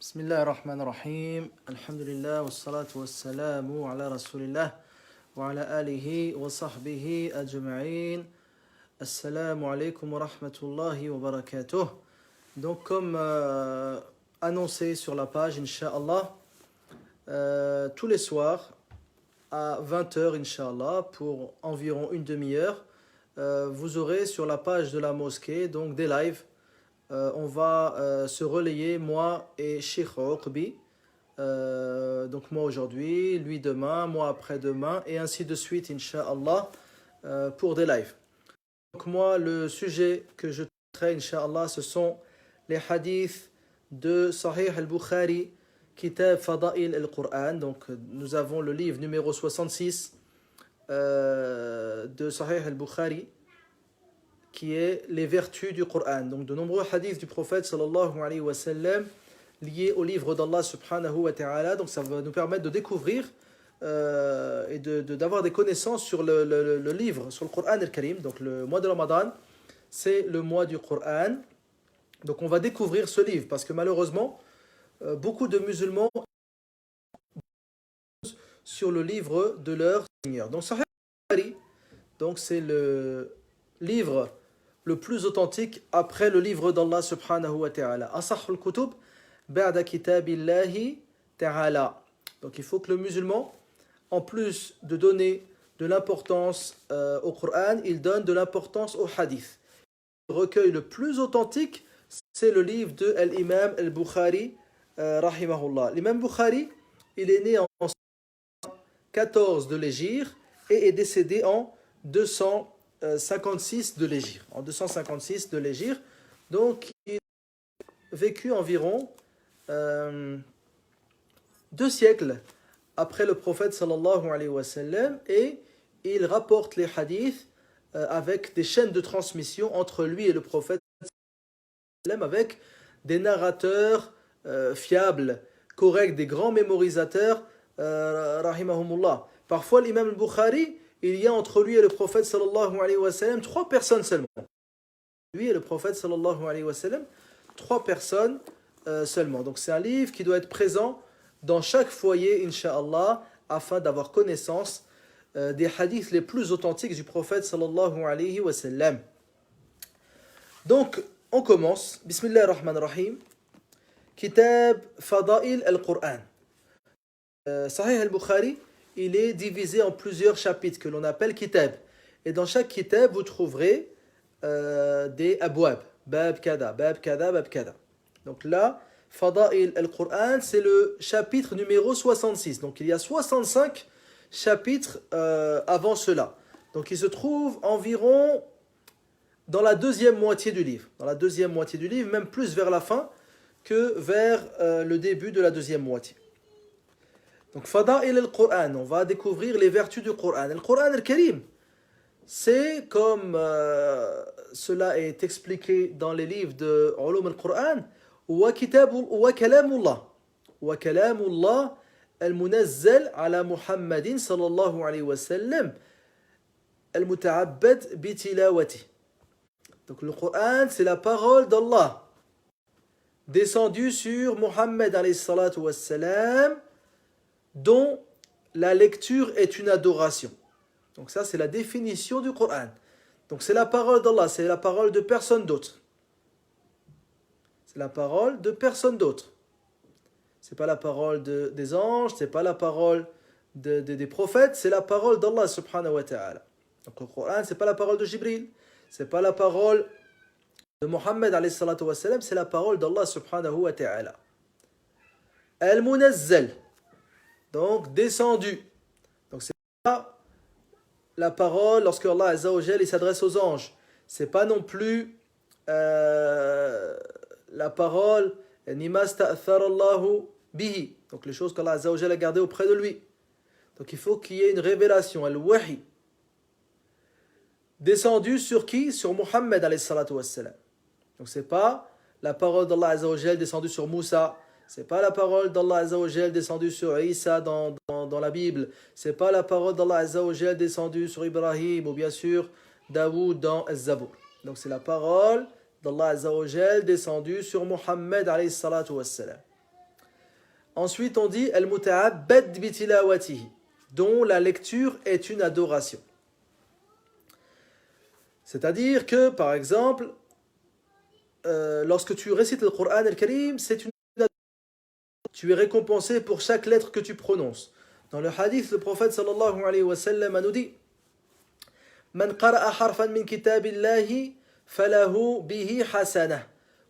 بسم الله الرحمن الرحيم الحمد لله والصلاة والسلام على رسول الله وعلى آله وصحبه أجمعين. Assalamu alaikum wa rahmatullahi wa barakatuh. Donc comme annoncé sur la page, Inch'Allah, tous les soirs à 20h, Inch'Allah, pour environ une demi-heure, vous aurez sur la page de la mosquée donc des lives. On va se relayer, moi et Sheikh Uqbi. Donc moi aujourd'hui, lui demain, moi après-demain, et ainsi de suite, Inch'Allah, pour des lives. Donc moi, le sujet que je traiterai, Inch'Allah, ce sont les hadiths de Sahih al-Bukhari, Kitab Fada'il al-Qur'an. Donc nous avons le livre numéro 66 de Sahih al-Bukhari, qui est les vertus du Coran. Donc de nombreux hadiths du prophète sallallahu alayhi wa sallam liés au livre d'Allah subhanahu wa ta'ala. Donc ça va nous permettre de découvrir et d'avoir des connaissances sur le livre, sur le Coran al-Karim. Donc le mois de Ramadan, c'est le mois du Coran. Donc on va découvrir ce livre parce que malheureusement, beaucoup de musulmans sur le livre de leur Seigneur. Donc Sahih al-Bukhari, donc c'est le livre le plus authentique après le livre d'Allah subhanahu wa ta'ala. Asahul kutub ba'da kitabillahi ta'ala. Donc il faut que le musulman, en plus de donner de l'importance au Coran, il donne de l'importance au hadith. Le recueil le plus authentique, c'est le livre de l'imam al-Bukhari, rahimahullah. L'imam Bukhari, il est né en 14 de l'Hégire et est décédé en 256 de l'Hégire. En 256 de l'Hégire. Donc, il a vécu environ 2 siècles après le prophète sallallahu alayhi wa sallam, et il rapporte les hadiths avec des chaînes de transmission entre lui et le prophète sallam, avec des narrateurs fiables, corrects, des grands mémorisateurs, rahimahumullah. Parfois, l'imam al-Bukhari, il y a entre lui et le prophète sallallahu alayhi wa sallam 3 personnes seulement. Lui et le prophète sallallahu alayhi wa sallam, 3 personnes seulement. Donc c'est un livre qui doit être présent dans chaque foyer, Inch'Allah, afin d'avoir connaissance des hadiths les plus authentiques du prophète sallallahu alayhi wa sallam. Donc on commence. Bismillahir Rahmanir Rahim. Kitab Fada'il al-Qur'an. Sahih al-Bukhari, il est divisé en plusieurs chapitres que l'on appelle kitab. Et dans chaque kitab, vous trouverez des abwab. Bab kada, bab kada, bab kada. Donc là, Fada'il al-Qur'an, c'est le chapitre numéro 66. Donc il y a 65 chapitres avant cela. Donc il se trouve environ dans la deuxième moitié du livre. Dans la deuxième moitié du livre, même plus vers la fin que vers le début de la deuxième moitié. Donc Fada'il al-Qur'an, on va découvrir les vertus du Qur'an. Le Qur'an al-Karim, c'est comme cela est expliqué dans les livres de Ulum al-Qur'an, wa kalamullah. Wa kalamullah al-munazzal ala Muhammadin sallallahu alayhi wa sallam al-muta'abbad bi tilawati. Donc le Qur'an, c'est la parole d'Allah descendue sur Muhammad alayhi salatu wa sallam, dont la lecture est une adoration. Donc ça, c'est la définition du Coran. Donc c'est la parole d'Allah, c'est la parole de personne d'autre. C'est la parole de personne d'autre. C'est pas la parole des anges, c'est pas la parole des prophètes, c'est la parole d'Allah subhanahu wa ta'ala. Donc le Coran, c'est pas la parole de Jibril, c'est pas la parole de Muhammad alayhi salatu wa sallam, c'est la parole d'Allah subhanahu wa ta'ala. Al-Munazzal. Donc descendu. Donc c'est pas la parole lorsque Allah Azza wa Jal il s'adresse aux anges. C'est pas non plus la parole nima sta'athara Allahu bihi. Donc les choses qu'Allah Azza wa Jal a gardées auprès de lui. Donc il faut qu'il y ait une révélation, al-wahi. Descendu sur qui? Sur Muhammad alayhi salatu wassalam. Donc c'est pas la parole d'Allah Azza wa Jal descendue sur Moussa. C'est pas la parole d'Allah Azza wa Jal descendue sur Isa dans la Bible. C'est pas la parole d'Allah Azza wa Jal descendue sur Ibrahim ou bien sûr Daoud dans Az-Zabour. Donc c'est la parole d'Allah Azza wa Jal descendue sur Muhammad alayhi salatu wassalam. Ensuite, on dit al-muta'abbad bi tilawatihi, dont la lecture est une adoration. C'est-à-dire que, par exemple, lorsque tu récites le Coran al-Karim, c'est une adoration. Tu es récompensé pour chaque lettre que tu prononces. Dans le hadith, le prophète sallallahu alayhi wa sallam nous dit Man qara'a harfan min kitabillahi falahu bihi hasanah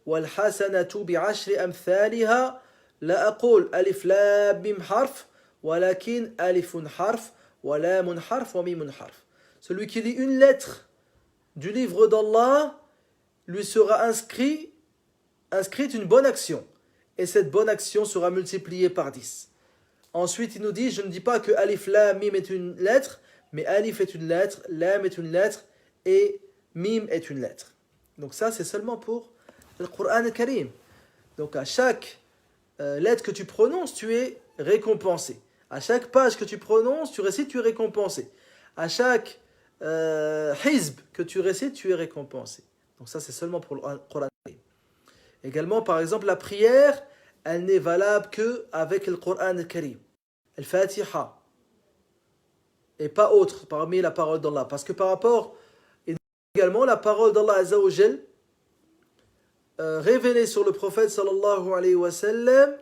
wal hasanatu bi'ashri amthaliha la aqul alif lam mim harf walakin alifun harf wa lamun harf wa mimun harf. Celui qui lit une lettre du livre d'Allah lui sera inscrite une bonne action et cette bonne action sera multipliée par 10. Ensuite, il nous dit, je ne dis pas que alif, lam, mim est une lettre, mais alif est une lettre, lam est une lettre et mim est une lettre. Donc ça, c'est seulement pour le Coran al-Karim. Donc à chaque lettre que tu prononces, tu es récompensé. À chaque page que tu prononces, tu récites, tu es récompensé. À chaque hizb que tu récites, tu es récompensé. Donc ça, c'est seulement pour le Coran al-Karim. Également, par exemple, la prière, elle n'est valable qu'avec le Coran al-Karim. Al-Fatiha. Et pas autre parmi la parole d'Allah. Parce que par rapport, également, la parole d'Allah Azza wa Jal, révélée sur le prophète sallallahu alayhi wa sallam,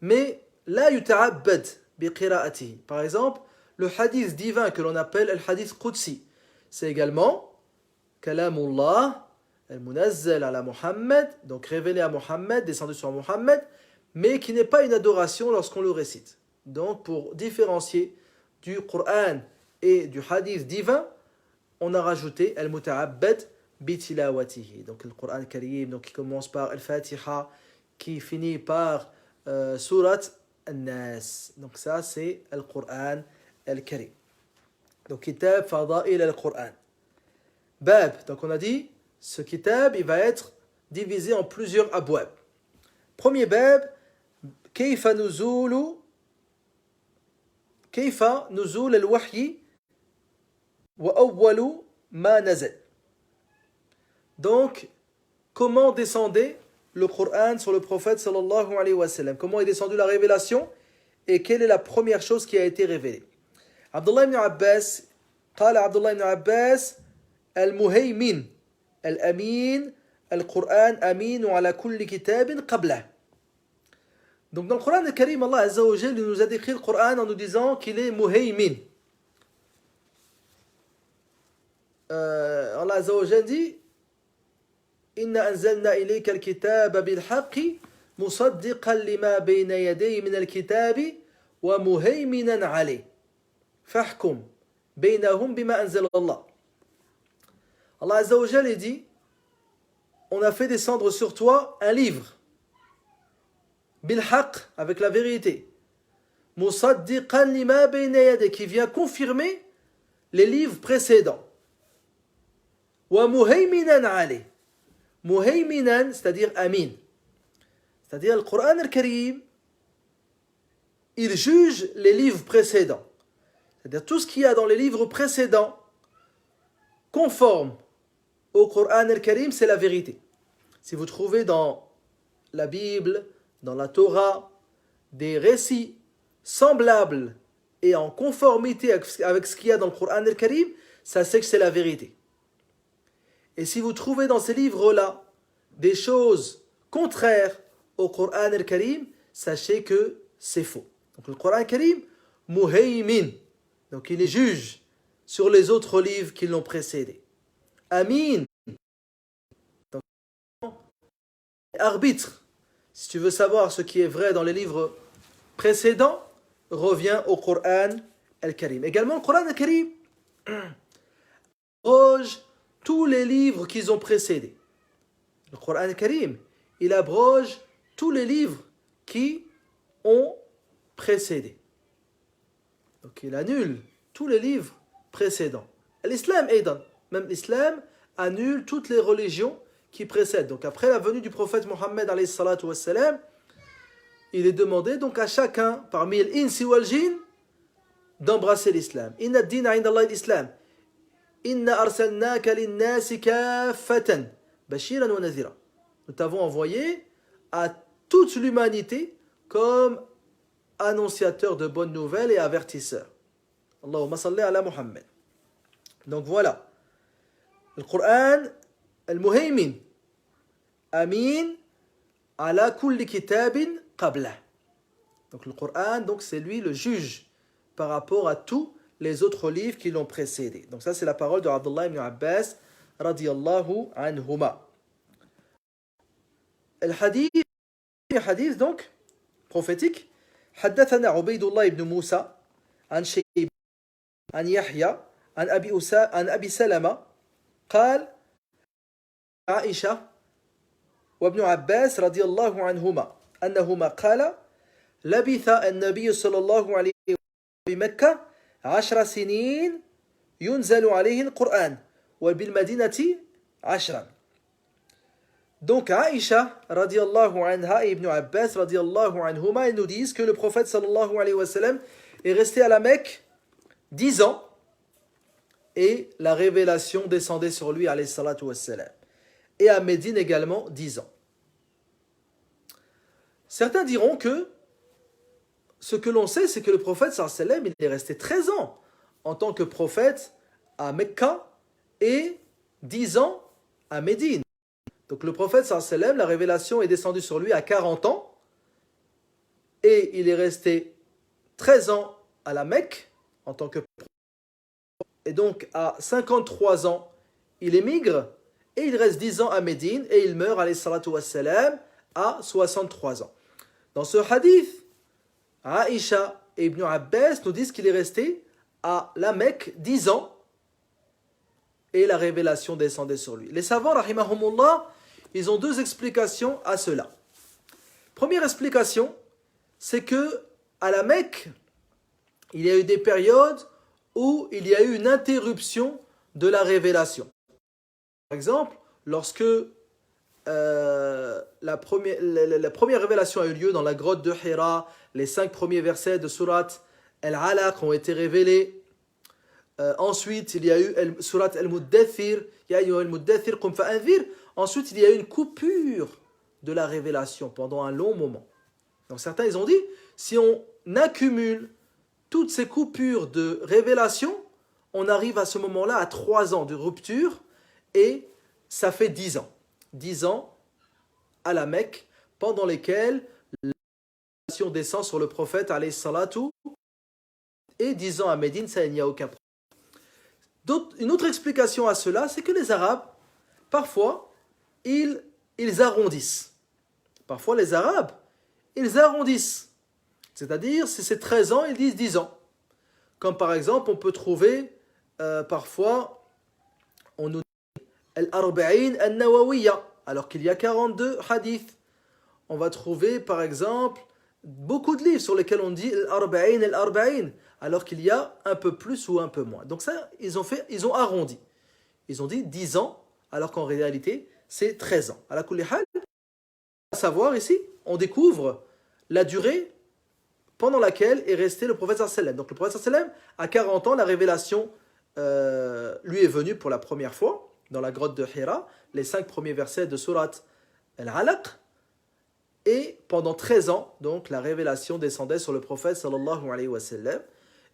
mais la yuta'abbad bi qira'atihi. Par exemple, le hadith divin que l'on appelle le hadith Qudsi, c'est également Kalamullah al-Munazzal ala Muhammad, donc révélé à Muhammad, descendu sur Muhammad, mais qui n'est pas une adoration lorsqu'on le récite. Donc pour différencier du Coran et du hadith divin, on a rajouté al-Muta'abbad bi tilawatihi. Donc le Coran al-Karim, donc qui commence par al-Fatiha, qui finit par surat al-Nas. Donc ça c'est le Coran al-Karim. Donc kitab fada'il al-Quran. Bab, donc on a dit, ce kitab, il va être divisé en plusieurs abwab. Premier bab, kayfa nuzul al-wahyi wa awwalu ma nazal. Donc, comment descendait le Coran sur le prophète sallallahu alayhi wa sallam? Comment est descendue la révélation et quelle est la première chose qui a été révélée? Abdullah ibn Abbas, قال Abdullah ibn Abbas, المهيمن الأمين القرآن أمين على كل كتاب قبله. Donc dans le Coran al-Karim, Allah Azza wa Jal nous a décrit le Coran en nous disant qu'il est muhaymin. Allah Azza wa Jal dit إنا أنزلنا إليك الكتاب بالحق مصدقا لما بين يديه من الكتاب ومهيمنا عليه فاحكم بينهم بما أنزل الله. Allah Azza wa Jal dit, on a fait descendre sur toi un livre, bilhaq, avec la vérité, musaddiqan lima bayna yadayhi, qui vient confirmer les livres précédents, wa muhayminan alayh, muhayminan, c'est-à-dire amin, c'est-à-dire le Coran al-Karim, il juge les livres précédents, c'est-à-dire tout ce qu'il y a dans les livres précédents conforme au Coran al-Karim, c'est la vérité. Si vous trouvez dans la Bible, dans la Torah, des récits semblables et en conformité avec ce qu'il y a dans le Coran al-Karim, ça c'est que c'est la vérité. Et si vous trouvez dans ces livres-là des choses contraires au Coran al-Karim, sachez que c'est faux. Donc le Coran al-Karim, muhaymin, donc il est juge sur les autres livres qui l'ont précédé. Amin. Donc, arbitre. Si tu veux savoir ce qui est vrai dans les livres précédents, reviens au Coran al-Karim. Également, le Coran al-Karim abroge tous les livres qu'ils ont précédés. Le Coran al-Karim, il abroge tous les livres qui ont précédé. Donc, il annule tous les livres précédents. L'islam aidan, même l'islam annule toutes les religions qui précèdent. Donc après la venue du prophète Mohammed alayhi salatu wassalam, il est demandé donc à chacun parmi l'insi wal jinn d'embrasser l'islam. Inna ad-dina 'inda Allah l'islam. Inna arsalnaka lin-nasi kaffatan bashiran wa nadhira. Nous t'avons envoyé à toute l'humanité comme annonciateur de bonnes nouvelles et avertisseur. Allahumma salli ala Muhammad. Donc voilà. Le Coran, al-Muhaymin, Amin, ala kulli kitabin qablah. Donc le Coran, donc c'est lui le juge par rapport à tous les autres livres qui l'ont précédé. Donc ça c'est la parole de Abdullah ibn Abbas radiyallahu anhuma. Le hadith donc prophétique. حدثنا عبيد الله بن موسى عن شيبان عن يحيى عن أبي سلمة قال عائشة وابن عباس رضي الله عنهما أنهما قال لبث النبي صلى الله عليه وسلم بمكة 10 سنين ينزل عليه القرآن وبالمدينة 10. Donc Aïcha radiallahu anha et Ibn Abbas radiallahu anhuma, ils nous disent que le prophète sallallahu alayhi wa sallam est resté à la Mecque 10 ans et la révélation descendait sur lui alayhi salatu wa sallam. Et à Médine également 10 ans. Certains diront que ce que l'on sait, c'est que le prophète sallallahu alayhi wa sallam, il est resté 13 ans en tant que prophète à Mecca et 10 ans à Médine. Donc le prophète sallallahu alayhi wa sallam, la révélation est descendue sur lui à 40 ans et il est resté 13 ans à la Mecque en tant que prophète. Et donc à 53 ans, il émigre et il reste 10 ans à Médine et il meurt alayhi salatu wassalam à 63 ans. Dans ce hadith, Aïcha et Ibn Abbas nous disent qu'il est resté à la Mecque 10 ans et la révélation descendait sur lui. Les savants, rahimahumullah, ils ont deux explications à cela. Première explication, c'est que à la Mecque, il y a eu des périodes où il y a eu une interruption de la révélation. Par exemple, lorsque la première révélation a eu lieu dans la grotte de Hira, les 5 premiers versets de Surat Al-Alaq ont été révélés. Ensuite, il y a eu Surat Al-Muddathir, Ya ayyuha al-Muddathir qum fa'anzir. Ensuite, il y a eu une coupure de la révélation pendant un long moment. Donc certains, ils ont dit, si on accumule toutes ces coupures de révélation, on arrive à ce moment-là à 3 ans de rupture et ça fait 10 ans. 10 ans à la Mecque, pendant lesquels la révélation descend sur le prophète alayhi salatu, et 10 ans à Médine, ça il n'y a aucun problème. Une autre explication à cela, c'est que les Arabes, parfois, ils arrondissent. Parfois, les Arabes, ils arrondissent. C'est-à-dire, si c'est 13 ans, ils disent 10 ans. Comme par exemple, on peut trouver, parfois, on nous dit Al-Arba'in al-Nawawiyya, alors qu'il y a 42 hadiths. On va trouver, par exemple, beaucoup de livres sur lesquels on dit Al-Arba'in al-Arba'in, alors qu'il y a un peu plus ou un peu moins. Donc ça, ils ont arrondi. Ils ont dit 10 ans, alors qu'en réalité, c'est 13 ans. À la kulli hal, à savoir ici, on découvre la durée pendant laquelle est resté le prophète sallallahu alayhi wa sallam. Donc le prophète sallallahu alayhi wa sallam, à 40 ans, la révélation lui est venue pour la première fois dans la grotte de Hira, les 5 premiers versets de Surat Al-Alaq. Et pendant 13 ans, donc, la révélation descendait sur le prophète sallallahu alayhi wa sallam.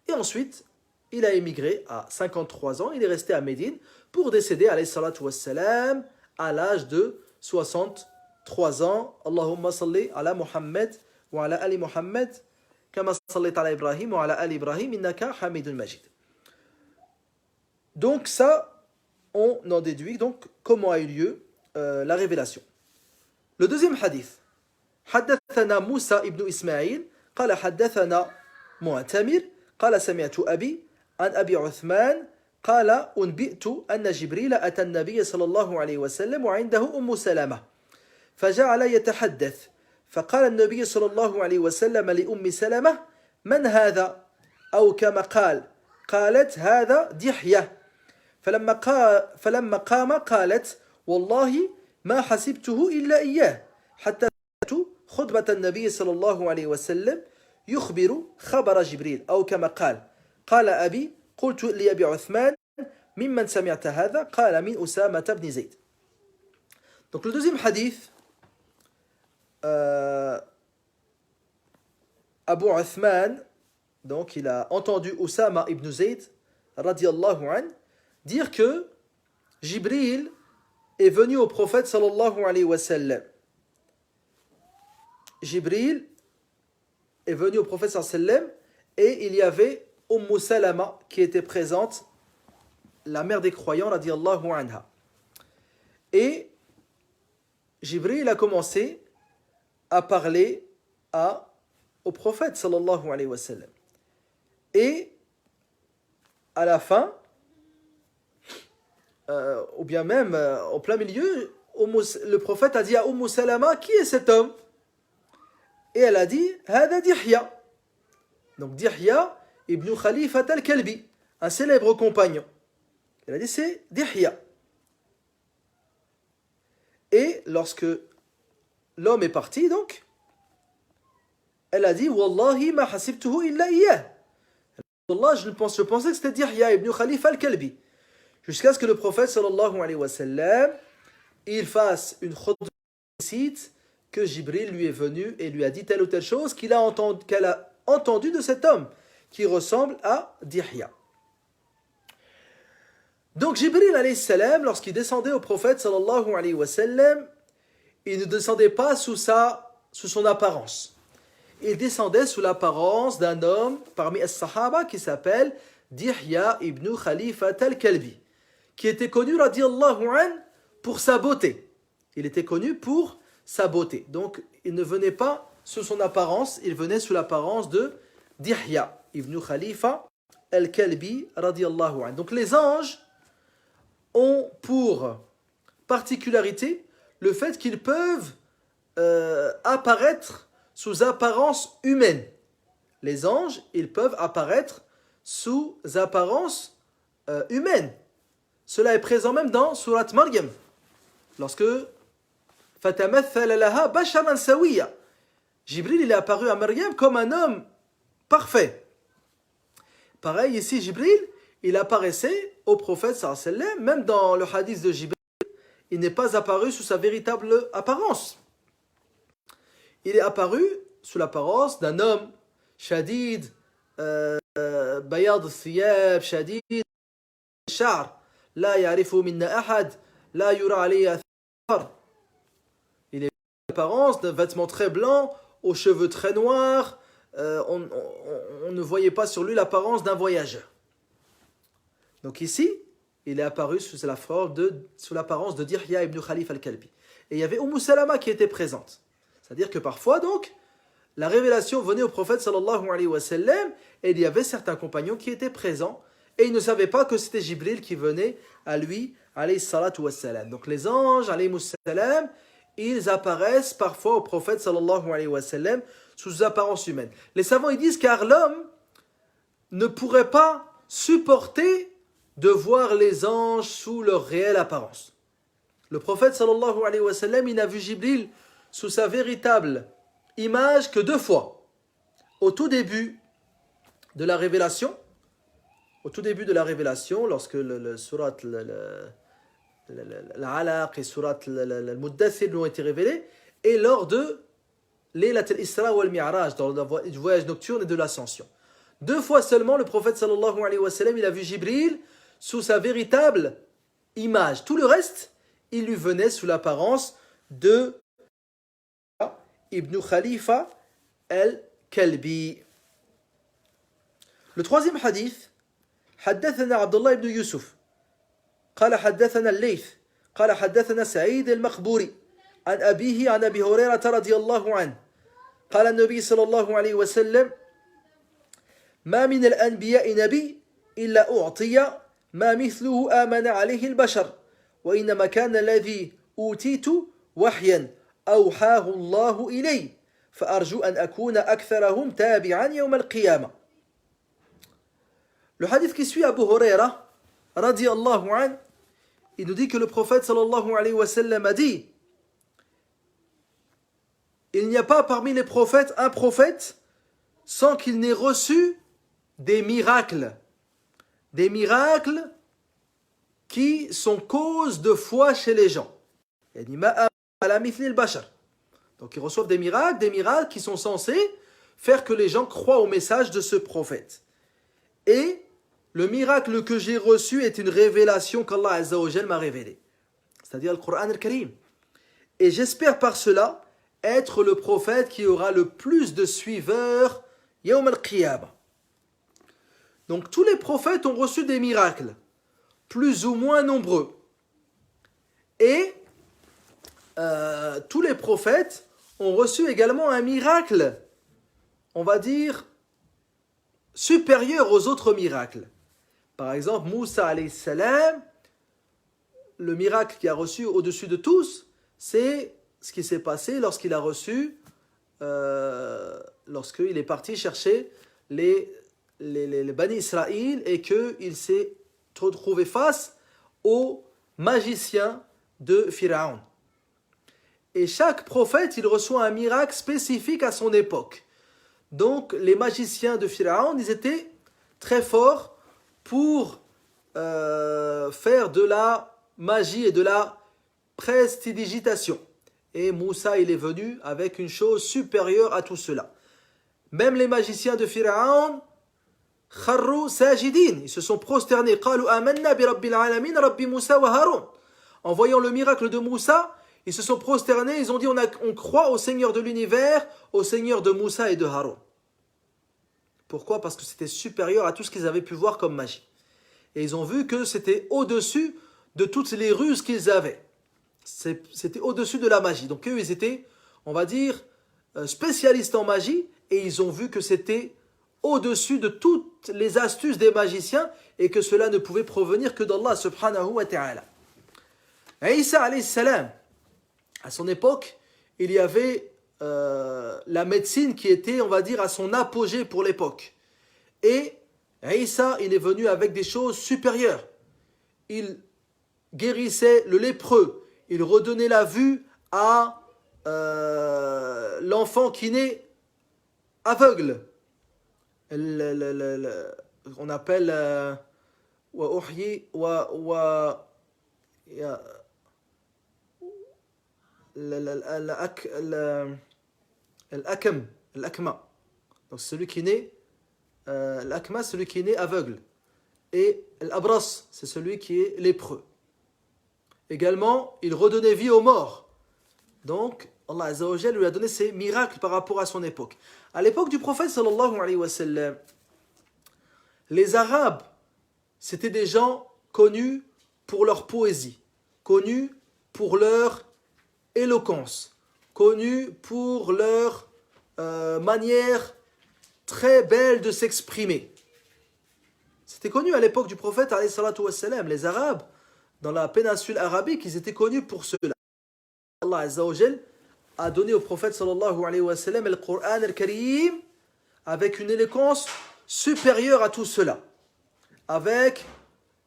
Et ensuite, il a émigré à 53 ans, il est resté à Médine pour décéder alayhi salatu wa sallam à l'âge de 63 ans. Allahumma salli ala Muhammad wa ala ali Muhammad kama sallit ala Ibrahim wa ala ali Ibrahim innaka hamidun majid. Donc ça, on en déduit donc comment a eu lieu la révélation. Le deuxième hadith. حدثنا موسى ابن إسماعيل قال حدثنا معتمر قال سمعت أبي عن أبي عثمان قال أنبئت أن جبريل أتى النبي صلى الله عليه وسلم وعنده أم سلمة فجعل يتحدث فقال النبي صلى الله عليه وسلم لأم سلمة من هذا أو كما قالت هذا دحية فلما قام قالت والله ما حسبته إلا إياه حتى خطبة النبي صلى الله عليه وسلم يخبر خبر جبريل أو كما قال أبي قلت لأبي عثمان ممن سمعت هذا قال من أسامة بن زيد. Donc le deuxième hadith Abu Uthman, donc il a entendu Oussama ibn Zayd, radiallahu an, dire que Jibril est venu au prophète sallallahu alayhi wa sallam. Jibril est venu au prophète sallallahu alayhi wa sallam et il y avait Salama qui était présente, la mère des croyants, radiallahu anha. Et Jibril a commencé à parler au prophète sallallahu alayhi wa sallam. Et à la fin, ou bien même en plein milieu, le prophète a dit à Salama, qui est cet homme? Et elle a dit, Hada Dihya. Donc Dihya ibn Khalifat al-Kalbi, un célèbre compagnon. Elle a dit, c'est Dihya. Et lorsque l'homme est parti, donc, elle a dit, Wallahi ma hasibtuhu illa iyyah. Wallah, je pensais que c'était Dihya ibn Khalifa al-Kalbi. Jusqu'à ce que le prophète sallallahu alayhi wa sallam, il fasse une khutbah que Jibril lui est venu et lui a dit telle ou telle chose qu'elle a entendu de cet homme qui ressemble à Dihya. Donc Jibril alayhi salam, lorsqu'il descendait au prophète sallallahu alayhi wa sallam, il ne descendait pas sous son apparence. Il descendait sous l'apparence d'un homme parmi les Sahaba qui s'appelle Dihya ibn Khalifat al-Kalbi, qui était connu radiallahu an pour sa beauté. Il était connu pour sa beauté. Donc il ne venait pas sous son apparence, il venait sous l'apparence de Dihya ibn Khalifa al-Kalbi radiallahu an. Donc les anges ont pour particularité le fait qu'ils peuvent apparaître sous apparence humaine. Les anges, ils peuvent apparaître sous apparence humaine. Cela est présent même dans Surat Maryam. Lorsque فَتَمَثَّلَ لَهَا بَشَرًا سَوِيًّا, Jibril il est apparu à Maryam comme un homme parfait. Pareil ici, Jibril, il apparaissait au prophète sallallahu alayhi wa sallam, même dans le hadith de Jibril, il n'est pas apparu sous sa véritable apparence. Il est apparu sous l'apparence d'un homme shadid, bayad al-thiyab, shadid al-sha'r, la ya'rifu minna ahad, la yura alayhi athar. Il est l'apparence d'un vêtement très blanc, aux cheveux très noirs, on ne voyait pas sur lui l'apparence d'un voyageur. Donc ici, il est apparu sous l'apparence de Dihya ibn Khalif al-Kalbi. Et il y avait Salama qui était présente. C'est-à-dire que parfois, donc, la révélation venait au prophète sallallahu alayhi wa sallam et il y avait certains compagnons qui étaient présents et ils ne savaient pas que c'était Jibril qui venait à lui, alayhi salatu wa sallam. Donc les anges, alayhi salam, ils apparaissent parfois au prophète sallallahu alayhi wa sallam sous apparence humaine. Les savants ils disent car l'homme ne pourrait pas supporter de voir les anges sous leur réelle apparence. Le prophète sallallahu alayhi wa sallam, il n'a vu Jibril sous sa véritable image que 2 fois. Au tout début de la révélation, lorsque le surat l'Alaq et surat al-Muddathir lui ont été révélés, et lors de Laylat al-Isra wal Mi'raj, dans le voyage nocturne et de l'ascension. 2 fois seulement, le prophète sallallahu alayhi wa sallam, il a vu Jibril sous sa véritable image. Tout le reste, il lui venait sous l'apparence de Ibn Khalifa al-Kalbi. Le troisième hadith, حدثنا عبد الله بن يوسف قال حدثنا الليث قال حدثنا سعيد المقبوري عن أبيه عن أبي هريرة رضي الله عنه قال النبي صلى الله عليه وسلم ما من الأنبياء نبي إلا أعطي ما مثله آمن عليه البشر وإنما كان الذي أوتيت وحيا أوحاه الله إلي فأرجو أن أكون أكثرهم تابعا يوم القيامة. Le hadith qui suit, Abu Huraira radiyallahu an, il nous dit que le prophète sallallahu alayhi wa sallam a dit: il n'y a pas parmi les prophètes un prophète sans qu'il n'ait reçu des miracles qui sont cause de foi chez les gens. Donc ils reçoivent des miracles qui sont censés faire que les gens croient au message de ce prophète. Et le miracle que j'ai reçu est une révélation qu'Allah Azza wa Jal m'a révélée, c'est-à-dire le Coran al-Karim. Et j'espère par cela être le prophète qui aura le plus de suiveurs Yawm al-Qiyamah. Donc tous les prophètes ont reçu des miracles, plus ou moins nombreux. Et tous les prophètes ont reçu également un miracle, on va dire, supérieur aux autres miracles. Par exemple, Moussa alayhi salam, le miracle qu'il a reçu au-dessus de tous, c'est ce qui s'est passé lorsqu'il a reçu, lorsqu'il est parti chercher les Bani Israël et qu'il s'est retrouvé face aux magiciens de Pharaon. Et chaque prophète, il reçoit un miracle spécifique à son époque. Donc, les magiciens de Pharaon, ils étaient très forts pour faire de la magie et de la prestidigitation. Et Moussa, il est venu avec une chose supérieure à tout cela. Même les magiciens de Pharaon, kharru sajidin, ils se sont prosternés. Qalu amanna bi rabbil alamin, rabbi Moussa wa Haroun. En voyant le miracle de Moussa, ils se sont prosternés, ils ont dit on croit au Seigneur de l'univers, au Seigneur de Moussa et de Haroun. Pourquoi? Parce que c'était supérieur à tout ce qu'ils avaient pu voir comme magie. Et ils ont vu que c'était au-dessus de toutes les ruses qu'ils avaient. C'était au-dessus de la magie. Donc eux, ils étaient, on va dire, spécialistes en magie, et ils ont vu que c'était au-dessus de toutes les astuces des magiciens, et que cela ne pouvait provenir que d'Allah subhanahu wa ta'ala. Isa alayhi salam, à son époque, il y avait la médecine qui était, on va dire, à son apogée pour l'époque. Et Isa, il est venu avec des choses supérieures. Il guérissait le lépreux. Il redonnait la vue à l'enfant qui naît aveugle. On appelle l'akma. Donc celui qui naît l'akma, celui qui est né aveugle. Et l'abras, c'est celui qui est lépreux. Également, il redonnait vie aux morts. Donc, Allah Azza wa Jalla lui a donné ces miracles par rapport à son époque. À l'époque du prophète sallallahu alayhi wa sallam, les Arabes, c'était des gens connus pour leur poésie, connus pour leur éloquence, connus pour leur manière très belle de s'exprimer. C'était connu à l'époque du prophète alayhi salatu wa sallam. Les Arabes, dans la péninsule arabique, ils étaient connus pour cela. Allah Azza wa Jal a donné au prophète sallallahu alayhi wa sallam le Coran al-Karim avec une éloquence supérieure à tout cela, avec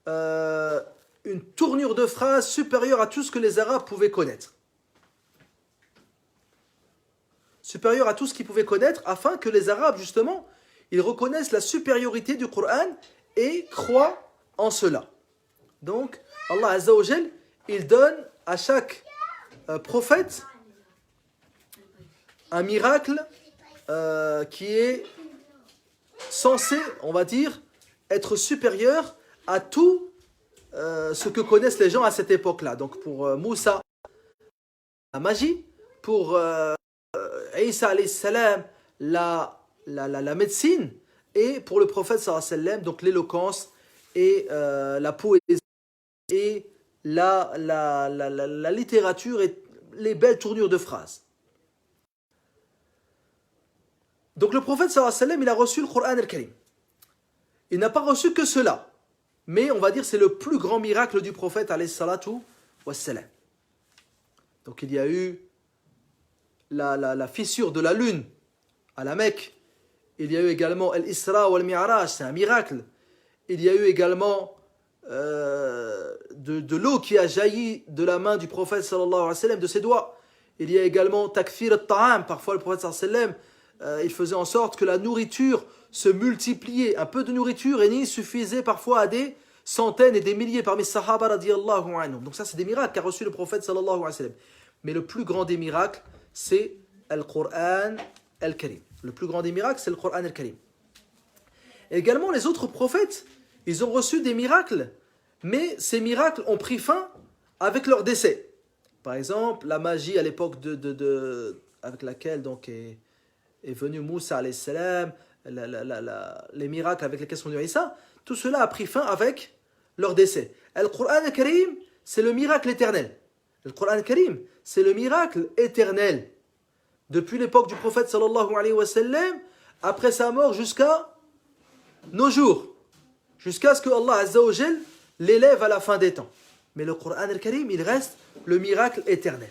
une tournure de phrase supérieure à tout ce que les Arabes pouvaient connaître. Supérieure à tout ce qu'ils pouvaient connaître, afin que les Arabes, justement, ils reconnaissent la supériorité du Coran et croient en cela. Donc, Allah Azza wa Jal, il donne à chaque prophète un miracle qui est censé, on va dire, être supérieur à tout ce que connaissent les gens à cette époque-là. Donc pour Moussa, la magie, pour Isa alayhi salam, la médecine, et pour le prophète sallallahu alayhi wa sallam, donc l'éloquence et la poésie et la littérature et les belles tournures de phrases. Donc le prophète sallallahu alayhi wa sallam, il a reçu le Coran al-Karim. Il n'a pas reçu que cela, mais on va dire c'est le plus grand miracle du prophète alayhi salatu wa sallam. Donc il y a eu la fissure de la lune à la Mecque. Il y a eu également l'Isra ou al-Mi'raj, c'est un miracle. Il y a eu également de l'eau qui a jailli de la main du prophète sallallahu alayhi wa sallam, de ses doigts. Il y a également takfir al-ta'am, parfois le prophète sallallahu alayhi wa sallam, il faisait en sorte que la nourriture se multipliait. Un peu de nourriture et il suffisait parfois à des centaines et des milliers parmi les sahaba radiyallahu anhum. Donc ça c'est des miracles qu'a reçu le prophète sallallahu alayhi wa sallam. Mais le plus grand des miracles, c'est le Coran al-Karim. Le plus grand des miracles, c'est le Coran al-Karim. Également, les autres prophètes, ils ont reçu des miracles, mais ces miracles ont pris fin avec leur décès. Par exemple, la magie à l'époque avec laquelle donc est venu Moussa alayhi salam, les miracles avec lesquels sont venus Isa, tout cela a pris fin avec leur décès. Le Coran al-Karim, c'est le miracle éternel. Le Coran al-Karim, c'est le miracle éternel. Depuis l'époque du prophète sallallahu alayhi wa sallam, après sa mort jusqu'à nos jours, jusqu'à ce que Allah Azza wa Jal l'élève à la fin des temps. Mais le Coran al-Karim, il reste le miracle éternel.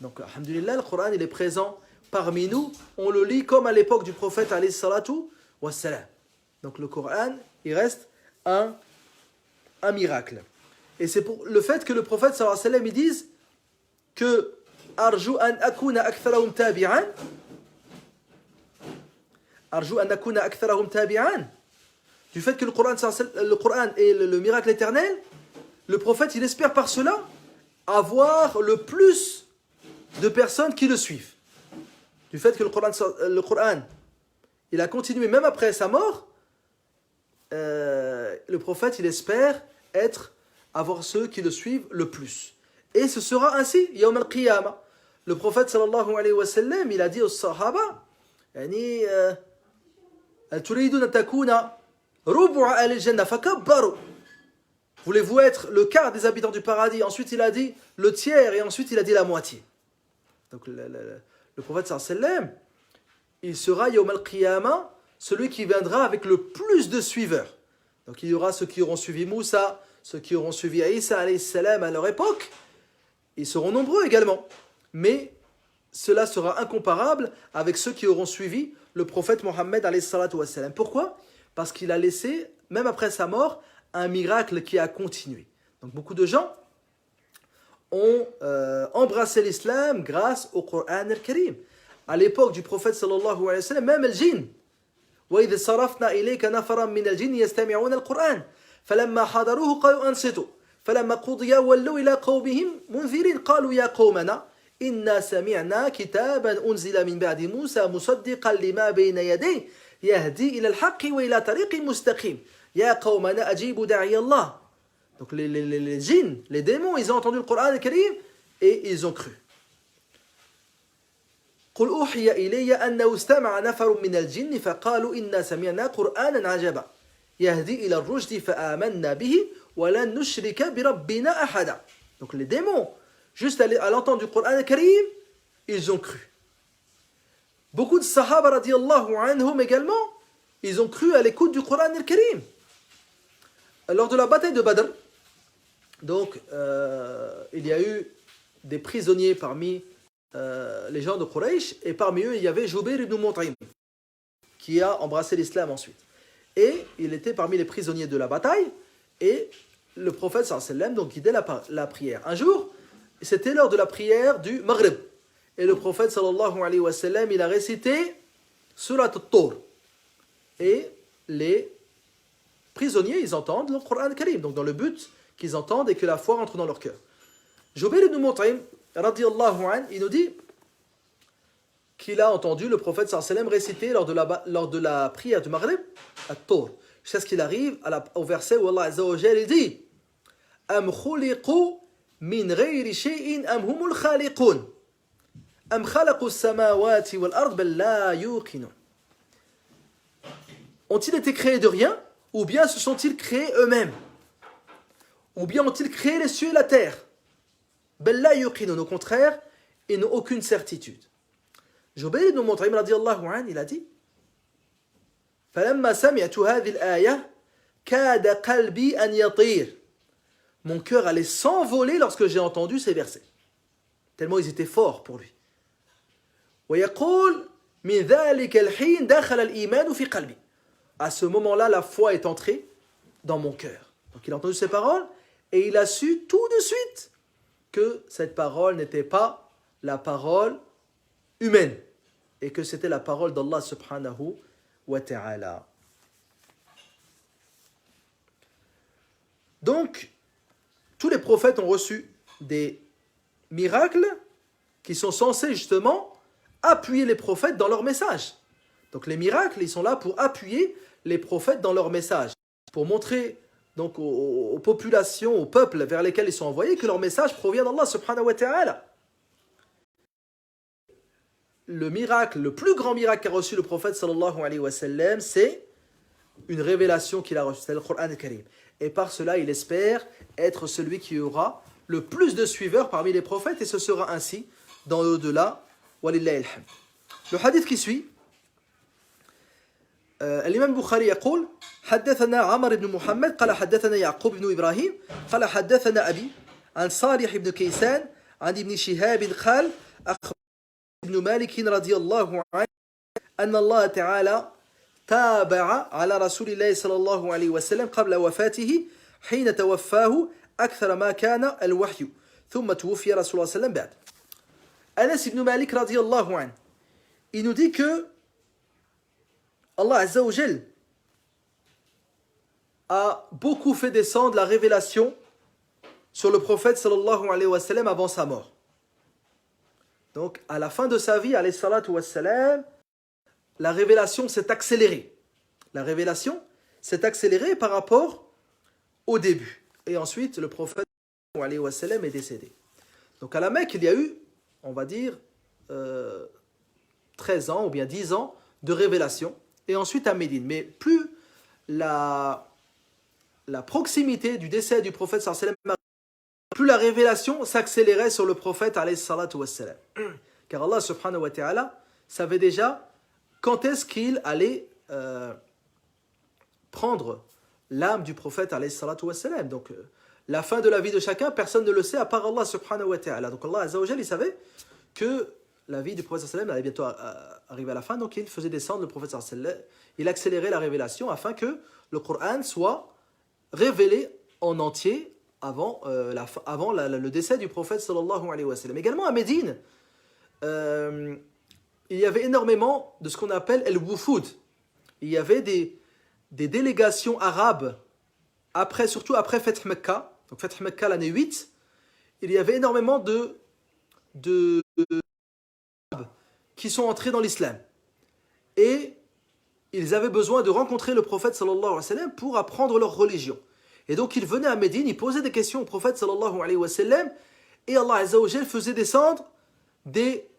Donc, alhamdulillah, le Coran, il est présent parmi nous. On le lit comme à l'époque du prophète alayhi salatu wa salam. Donc, le Coran, il reste un miracle. Et c'est pour le fait que le prophète sallallahu alayhi wa sallam, il dise que Arju an akuna aktharahum tabi'an. Arju an akuna aktharahum tabi'an. Du fait que le Coran est le miracle éternel, le prophète, il espère par cela avoir le plus de personnes qui le suivent. Du fait que le Coran il a continué même après sa mort, le prophète, il espère avoir ceux qui le suivent le plus. Et ce sera ainsi, Yawm al-Qiyamah. Le prophète, sallallahu alayhi wa sallam, il a dit aux Sahaba, Turiduna takuna rubu'a al-jannah fakabbaru. Voulez-vous être le quart des habitants du paradis? Ensuite, il a dit le tiers et ensuite, il a dit la moitié. Donc, le prophète, sallallahu alayhi wa sallam, il sera, Yawm al-Qiyamah, celui qui viendra avec le plus de suiveurs. Donc, il y aura ceux qui auront suivi Moussa, ceux qui auront suivi Isa alayhi salam à leur époque. Ils seront nombreux également. Mais cela sera incomparable avec ceux qui auront suivi le prophète Mohammed alayhi salatu wa salam. Pourquoi? Parce qu'il a laissé, même après sa mort, un miracle qui a continué. Donc beaucoup de gens ont embrassé l'islam grâce au Coran al-Karim. À l'époque du prophète sallallahu alayhi wa sallam, même le djinn. وَإِذْ صَرَفْنَا إِلَيْكَ نَفَرًا مِنَ الْجِنِّ يَسْتَمِعُونَ الْقُرْآنَ فَلَمَّا حَضَرُوهُ قَالُوا أَنصِتُوا فَلَمَّا قُضِيَ وَلَّوْا إِلَى قَوْمِهِمْ مُنذِرِينَ قَالُوا يَا قَوْمَنَا إِنَّا سَمِعْنَا كِتَابًا أُنزِلَ مِنْ بَعْدِ مُوسَى مُصَدِّقًا لِمَا بَيْنَ يَدَيْهِ يَهْدِي إِلَى الْحَقِّ وَإِلَى طَرِيقٍ مُسْتَقِيمٍ يَا قَوْمَنَا أَجِيبُوا دَاعِيَ اللَّهِ. Donc les djinns, les démons, ils ont entendu le Coran al-Karim et ils ont cru. قل أوحي إلي أنه استمع نفر من الجن فقالوا إنا سمعنا قرآنا عجبا يهدي إلى الرشد فآمنا به ولن نشرك بربنا أحدا. Donc les démons, juste à l'entendre du Coran al-Karim, ils ont cru. Beaucoup de Sahaba radiyallahu anhum également, ils ont cru à l'écoute du Coran al-Karim. Lors de la bataille de Badr, donc il y a eu des prisonniers parmi les gens de Quraysh, et parmi eux il y avait Jubayr ibn Mut'im qui a embrassé l'islam ensuite, et il était parmi les prisonniers de la bataille, et le prophète sallallahu alayhi wa sallam donc guidait la prière. Un jour, c'était l'heure de la prière du Maghrib, et le prophète sallallahu alayhi wa sallam, il a récité Surat al-Tur, et les prisonniers, ils entendent le Coran al-Karim, donc dans le but qu'ils entendent et que la foi rentre dans leur cœur. Jubayr ibn Mut'im radiyallahu anhu, il nous dit qu'il a entendu le prophète sallallahu alayhi wa sallam réciter lors de la prière du Maghrib at-Tur, jusqu'à ce qu'il arrive au verset où Allah Azza wa Jalla dit Am khuliqu min ghayri shay'in am humul khaliqun am khalaqu as-samawati wal ard bal la yuqinun. Ont-ils été créés de rien, ou bien se sont-ils créés eux-mêmes, ou bien ont-ils créé les cieux et la terre? Bal la yuqinun, au contraire, ils n'ont aucune certitude. Jubayr ibn Mut'im radiyallahu anhu, il a dit فَلَمَّا سَمِعْتُ هَذِهِ الْآيَةِ كَادَ قَلْبِي أَنْ يَطِيرَ. Mon cœur allait s'envoler lorsque j'ai entendu ces versets, tellement ils étaient forts pour lui. وَيَقُولُ مِنْ ذَلِكَ الْحِينَ دَخَلَ الْإِيمَانُ فِي قَلْبِي. À ce moment-là, la foi est entrée dans mon cœur. Donc il a entendu ces paroles et il a su tout de suite que cette parole n'était pas la parole humaine et que c'était la parole d'Allah subhanahu wa ta'ala. Donc, tous les prophètes ont reçu des miracles qui sont censés justement appuyer les prophètes dans leur message. Donc les miracles, ils sont là pour appuyer les prophètes dans leur message, pour montrer donc aux populations, aux peuples vers lesquels ils sont envoyés que leur message provient d'Allah subhanahu wa ta'ala. Le miracle, le plus grand miracle qu'a reçu le prophète sallallahu alayhi wa sallam, c'est une révélation qu'il a reçue, c'est le Coran al-Karim. Et par cela, il espère être celui qui aura le plus de suiveurs parmi les prophètes, et ce sera ainsi dans l'au-delà. Walillahi alhamd. Le hadith qui suit, الإمام البخاري يقول حدثنا عمر بن محمد قال حدثنا يعقوب بن إبراهيم قال حدثنا أبي عن صالح بن كيسان عن ابن شهاب قال أخبر ابن مالك رضي الله عنه أن الله تعالى تابع على رسول الله صلى الله عليه وسلم قبل وفاته حين توفاه أكثر ما كان الوحي ثم توفي رسول الله صلى الله عليه وسلم بعد. Anas ibn Malik رضي الله عنه, il nous dit que Allah Azza wa Jal a beaucoup fait descendre la révélation sur le prophète sallallahu alayhi wa sallam avant sa mort. Donc à la fin de sa vie, alayhi salatu wa sallam, la révélation s'est accélérée. La révélation s'est accélérée par rapport au début. Et ensuite, le prophète sallallahu alayhi wa sallam est décédé. Donc à la Mecque, il y a eu, on va dire, 13 ans ou bien 10 ans de révélation. Et ensuite à Médine. Mais plus la proximité du décès du prophète sallallahu alayhi wa sallam, plus la révélation s'accélérait sur le prophète alayhi salatu wa sallam. Car Allah subhanahu wa ta'ala savait déjà quand est-ce qu'il allait prendre l'âme du prophète alayhi salatu wa sallam. Donc la fin de la vie de chacun, personne ne le sait à part Allah subhanahu wa ta'ala. Donc Allah azza wa jalla, il savait que la vie du prophète sallallahu alayhi wa sallam allait bientôt arriver à la fin, donc il faisait descendre le prophète sallallahu alayhi wa sallam. Il accélérait la révélation afin que le Coran soit révélé en entier avant le décès du prophète sallallahu alayhi wa sallam. Également à Médine, il y avait énormément de ce qu'on appelle el-wufud. Il y avait des délégations arabes, surtout après Fath Mecca, donc Fath Mecca l'année 8, il y avait énormément de qui sont entrés dans l'islam. Et ils avaient besoin de rencontrer le prophète sallallahu alayhi wa sallam pour apprendre leur religion. Et donc ils venaient à Médine, ils posaient des questions au prophète sallallahu alayhi wa sallam, et Allah azza wa jal faisait descendre des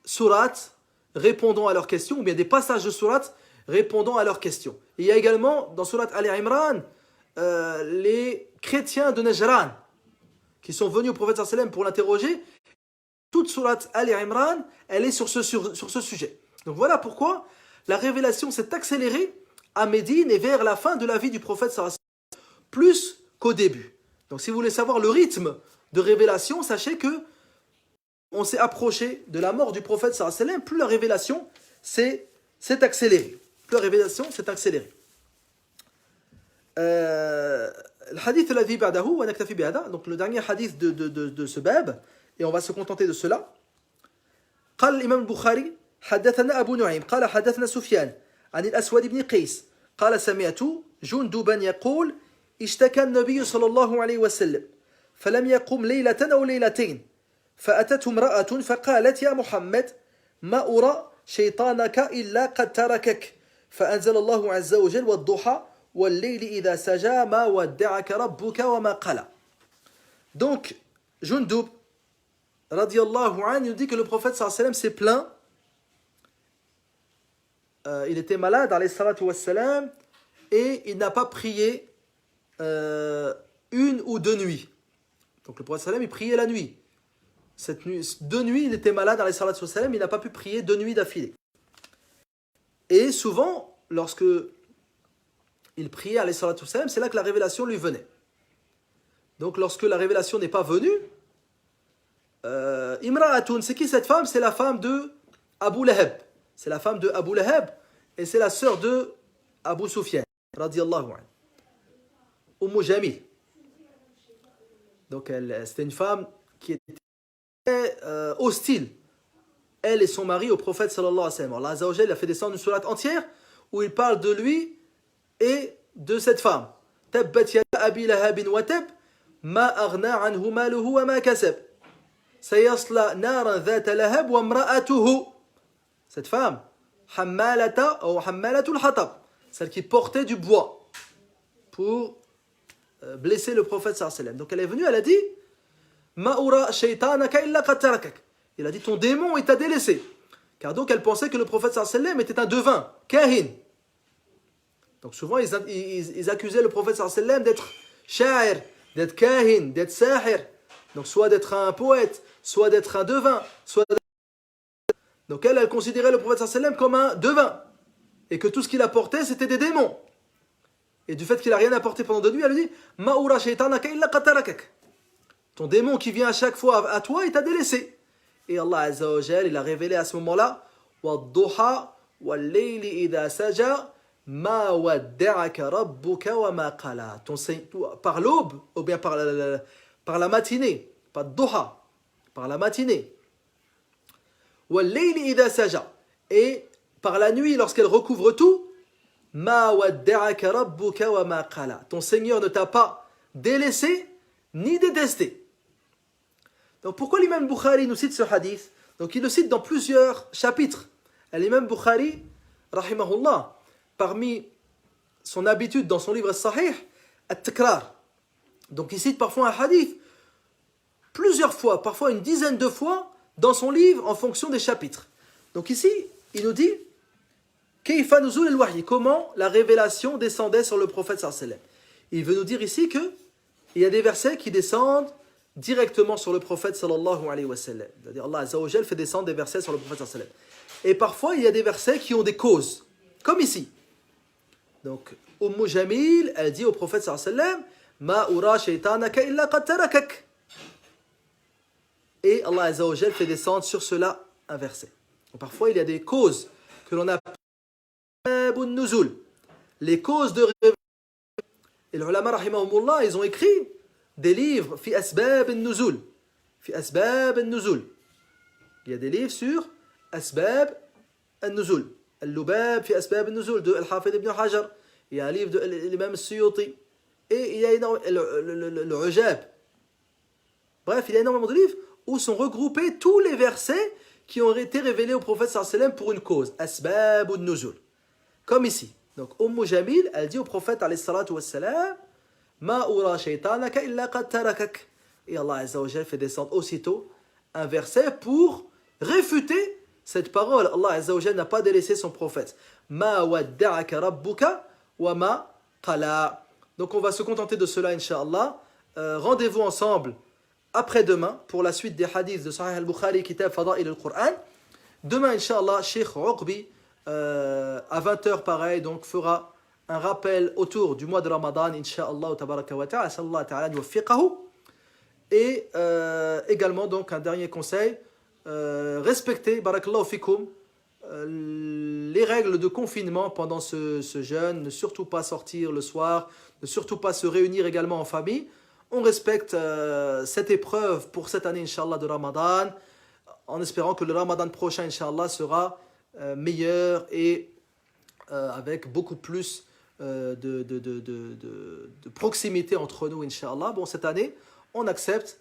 sourates répondant à leurs questions, ou bien des passages de sourates répondant à leurs questions. Et il y a également dans sourate Ali Imran les chrétiens de Najran qui sont venus au prophète sallallahu alayhi wa sallam pour l'interroger. Toute sourate Ali Imran, elle est sur ce sujet. Donc voilà pourquoi la révélation s'est accélérée à Médine et vers la fin de la vie du prophète sallallahu alayhi wa sallam, plus qu'au début. Donc si vous voulez savoir le rythme de révélation, sachez que on s'est approché de la mort du prophète sallallahu alayhi wa sallam, plus la révélation s'est accélérée. Plus la révélation s'est accélérée. Le hadith الذي بعده ونكتفي بهذا, donc le dernier hadith de ce bab, et on va se contenter de cela. قال الإمام البخاري حدثنا أبو نعيم قال حدثنا سفيان عن الأسود بن قيس قال سمعت جندبا يقول اشتكى النبي صلى الله عليه وسلم فلم يقم ليلة أو ليلتين فأتته امرأة فقالت يا محمد ما أرى شيطانك إلا قد تركك فأنزل الله عز وجل والضحى والليل إذا سجى ما ودعك ربك وما قلى. Donc Jundub radiallahu anhu nous dit que le prophète sallallahu alayhi wa sallam s'est plaint. Il était malade alayhi salatu wa sallam, et il n'a pas prié une ou deux nuits. Donc le prophète sallallahu alayhi wa sallam il priait la nuit. Cette nuit, 2 nuits il était malade alayhi salatu wa sallam, il n'a pas pu prier 2 nuits d'affilée. Et souvent lorsque il priait alayhi salatu wa sallam, c'est là que la révélation lui venait. Donc lorsque la révélation n'est pas venue, Imra'atun, c'est qui cette femme? C'est la femme de Abu Lahab. C'est la femme de Abu Lahab et c'est la sœur de Abu Sufyan radiyallahu anhu. Umm Jamil. Donc c'était une femme qui était hostile, elle et son mari, au prophète sallallahu alayhi wa sallam. Allah azza wa jalla a fait descendre une sourate entière où il parle de lui et de cette femme. Tabbat yada abi lahabin wa tab ma aghna anhu maluhu wa ma kasab sayasla naran dhata lahab wa imra'atuhu cette femme, hammalata ou hammalatul hatab, celle qui portait du bois pour blesser le prophète sallallahu alayhi wa sallam. Donc elle est venue, elle a dit Ma'ura shaytanaka illa qad tarakak. Il a dit ton démon il t'a délaissé. Car donc elle pensait que le prophète sallallahu alayhi wa sallam était un devin, kahin. Donc souvent ils accusaient le prophète sallallahu alayhi wa sallam d'être sha'ir, d'être kahin, d'être sahir. Donc soit d'être un poète, soit d'être un devin, donc elle considérait le prophète sallallahu alayhi wa sallam comme un devin. Et que tout ce qu'il apportait c'était des démons. Et du fait qu'il n'a rien apporté pendant 2 nuits, elle lui dit Ma'ura shaytanaka illa qad tarakak. Ton démon qui vient à chaque fois à toi, il t'a délaissé. Et Allah Azza wa Jal, il a révélé à ce moment-là Wadduha wal-layli idha saja ma wadda'aka rabbuka wa ma qala. Par l'aube, ou bien par la matinée, pas de duha, par la matinée. Wal-layli idha saja. Et par la nuit, lorsqu'elle recouvre tout, ma wadda'aka rabbuka wa ma qala. Ton Seigneur ne t'a pas délaissé ni détesté. Donc pourquoi l'imam Bukhari nous cite ce hadith? Donc il le cite dans plusieurs chapitres. L'imam Bukhari, rahimahullah, parmi son habitude dans son livre Sahih, at-Takrar. Donc il cite parfois un hadith plusieurs fois, parfois une dizaine de fois dans son livre en fonction des chapitres. Donc ici, il nous dit Kayfa nuzul al-wahyi, comment la révélation descendait sur le prophète sallallahu alayhi wa sallam. Il veut nous dire ici que il y a des versets qui descendent directement sur le prophète sallallahu alayhi wa sallam. C'est-à-dire Allah Azza wa Jal fait descendre des versets sur le prophète sallallahu alayhi wa sallam. Et parfois il y a des versets qui ont des causes, comme ici. Donc Jamil, elle dit au prophète sallallahu alayhi wa sallam Ma ura shaytanaka illa qad tarakak. Et Allah Azza wa Jal fait descendre sur cela un verset. Donc, parfois il y a des causes que l'on appelle nuzul, les causes de révélation. Et les ulama rahimahumullah, ils ont écrit des livres fi asbab al-nuzul. Fi asbab al-nuzul. Il y a des livres sur asbab al-nuzul. Al-Lubab fi asbab al-nuzul de Al-Hafid ibn Hajar. Il y a un livre de l'imam Suyuti. Et il y a le Ujab. Bref, il y a énormément de livres où sont regroupés tous les versets qui ont été révélés au prophète sallallahu alayhi wa sallam pour une cause. Asbab al-nuzul. Comme ici. Donc, Jamil, elle dit au prophète alayhi salatu wa sallam Ma ura shaytanaka illa qad tarakak. Et Allah Azza wa Jal fait descendre aussitôt un verset pour réfuter cette parole. Allah Azza wa Jal n'a pas délaissé son prophète. Ma wadda'aka rabbuka wa ma qala. Donc on va se contenter de cela, Inch'Allah. Rendez-vous ensemble après-demain pour la suite des hadiths de Sahih al-Bukhari, Kitab Fada'il al-Qur'an. Demain, Inch'Allah, Sheikh Uqbi, à 20h pareil, donc fera un rappel autour du mois de Ramadan, Inch'Allah, tabaraka wa ta'ala, sallallahu ta'ala, nuwaffiqahu. Et également, donc, un dernier conseil, respectez, barakallahu fikum, les règles de confinement pendant ce jeûne, ne surtout pas sortir le soir, ne surtout pas se réunir également en famille. On respecte cette épreuve pour cette année, Inch'Allah, de Ramadan, en espérant que le Ramadan prochain, Inch'Allah, sera meilleur et avec beaucoup plus de proximité entre nous, Inch'Allah. Bon, cette année, on accepte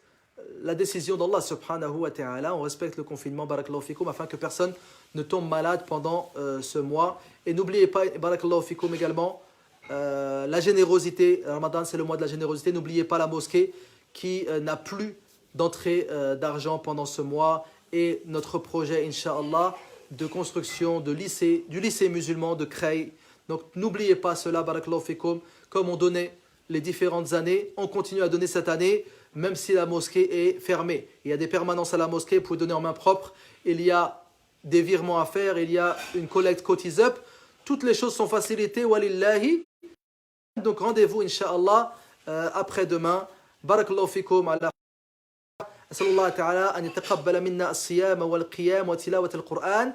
la décision d'Allah subhanahu wa ta'ala, on respecte le confinement, barakallahu fikum, afin que personne ne tombe malade pendant ce mois. Et n'oubliez pas, barakallahu fikum également, la générosité. Ramadan, c'est le mois de la générosité. N'oubliez pas la mosquée qui n'a plus d'entrée d'argent pendant ce mois. Et notre projet, Inch'Allah, de construction du lycée musulman de Creil. Donc n'oubliez pas cela, barakallahu fikum, comme on donnait les différentes années, on continue à donner cette année, même si la mosquée est fermée. Il y a des permanences à la mosquée, vous pouvez donner en main propre, il y a des virements à faire, il y a une collecte cotise up, toutes les choses sont facilitées, walillahi. Donc rendez-vous, Inch'Allah, après-demain. Barakallahu fikum ala. أسأل الله تعالى أن يتقبل منا الصيام والقيام وتلاوة القرآن.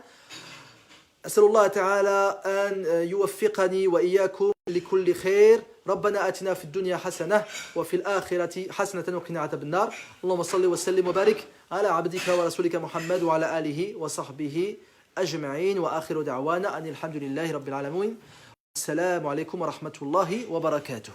أسأل الله تعالى أن يوفقني وإياكم لكل خير. ربنا آتنا في الدنيا حسنة وفي الآخرة حسنة وقنا عذاب النار. اللهم صل وسلم وبارك على عبدك ورسولك محمد وعلى آله وصحبه أجمعين. وآخر دعوانا أن الحمد لله رب العالمين. السلام عليكم ورحمة الله وبركاته.